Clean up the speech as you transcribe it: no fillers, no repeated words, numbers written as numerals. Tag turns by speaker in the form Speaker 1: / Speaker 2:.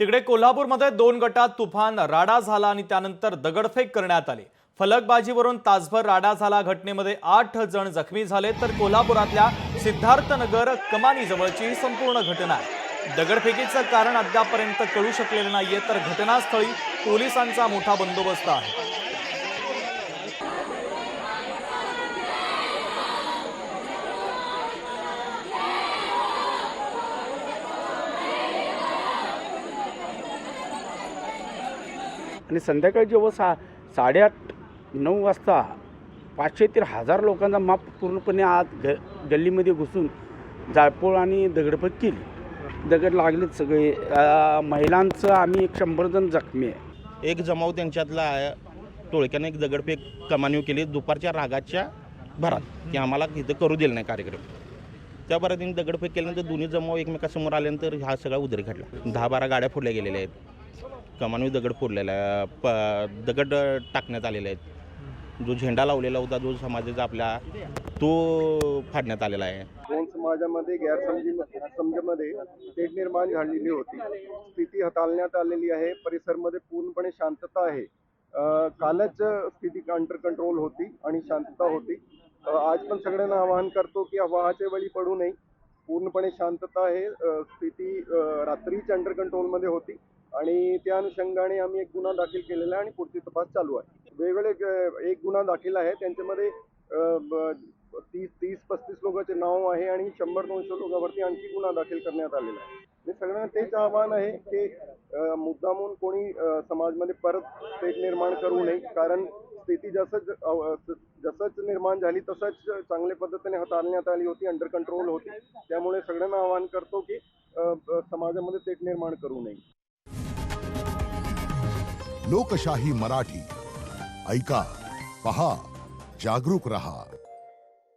Speaker 1: तिकडे कोल्हापूरमध्ये 2 गटात तुफान राडा झाला आणि त्यानंतर दगडफेक करण्यात आली। फलकबाजीवरून तासभर राडा झाला। घटनेमध्ये 8 जण जखमी झाले तर कोल्हापुरातल्या सिद्धार्थनगर कमानी जवळची ही संपूर्ण घटना आहे। दगडफेकीचं कारण अद्यापर्यंत कळू शकलेलं नाहीये तर घटनास्थळी पोलिसांचा मोठा बंदोबस्त आहे।
Speaker 2: आणि संध्याकाळी जेव्हा 8:30-9 वाजता 500 ते 1000 लोकांचा माप पूर्णपणे आत गल्लीमध्ये घुसून जाळपोळ आणि दगडफेक केली। दगड लागलेत सगळे। महिलांचं आम्ही 100 जण जखमी आहे।
Speaker 3: एक जमाव त्यांच्यातला टोळक्याने एक दगडफेक कमानीव केली दुपारच्या रागाच्या भरात की आम्हाला इथं करू दिलं नाही कार्यक्रम। त्या पद्धतीने दगडफेक केल्यानंतर दोन्ही जमाव एकमेकासमोर आल्यानंतर हा सगळा उद्रेक घडला। 10-12 गाड्या फोडल्या गेलेल्या आहेत। कमानीव दगड फोडलेला आहे, दगड टाकण्यात आलेले आहेत। जो झेंडा लावलेला होता जो समाजाचा आपला तो फाडण्यात आलेला आहे।
Speaker 4: दोन समाजामध्ये गैरसमजीमध्ये तेढ निर्माण झालेली होती। स्थिती हाताळण्यात आलेली आहे। परिसरमध्ये पूर्णपणे शांतता आहे। कालच स्थिती अंडर कंट्रोल होती आणि शांतता होती। आज पण सगळ्यांना आवाहन करतो की अफवाच्या बळी पडू नये। पूर्णपणे शांतता आहे। स्थिती रात्रीच अंडर कंट्रोलमध्ये होती आणि त्या अनुषंगाने आम्ही एक गुन्हा दाखल केलेला आहे आणि पुढची तपास चालू आहे। वेगवेगळे एक गुन्हा दाखल आहे, त्यांच्यामध्ये 30-35 लोकांचे नाव आहे आणि 100-200 लोकांवरती आणखी गुन्हा दाखल करण्यात आलेला आहे। मी सगळ्यांना तेच आव्हान आहे की मुद्दामून कोणी समाजमध्ये परत तेढ निर्माण करू नये, कारण स्थिती जसंच निर्माण झाली तसंच चांगल्या पद्धतीने हाताळण्यात आली होती, अंडर कंट्रोल होती। त्यामुळे सगळ्यांना आवाहन करतो की समाजामध्ये तेढ निर्माण करू नये।
Speaker 5: लोकशाही मराठी ऐका, पहा, जागरूक रहा।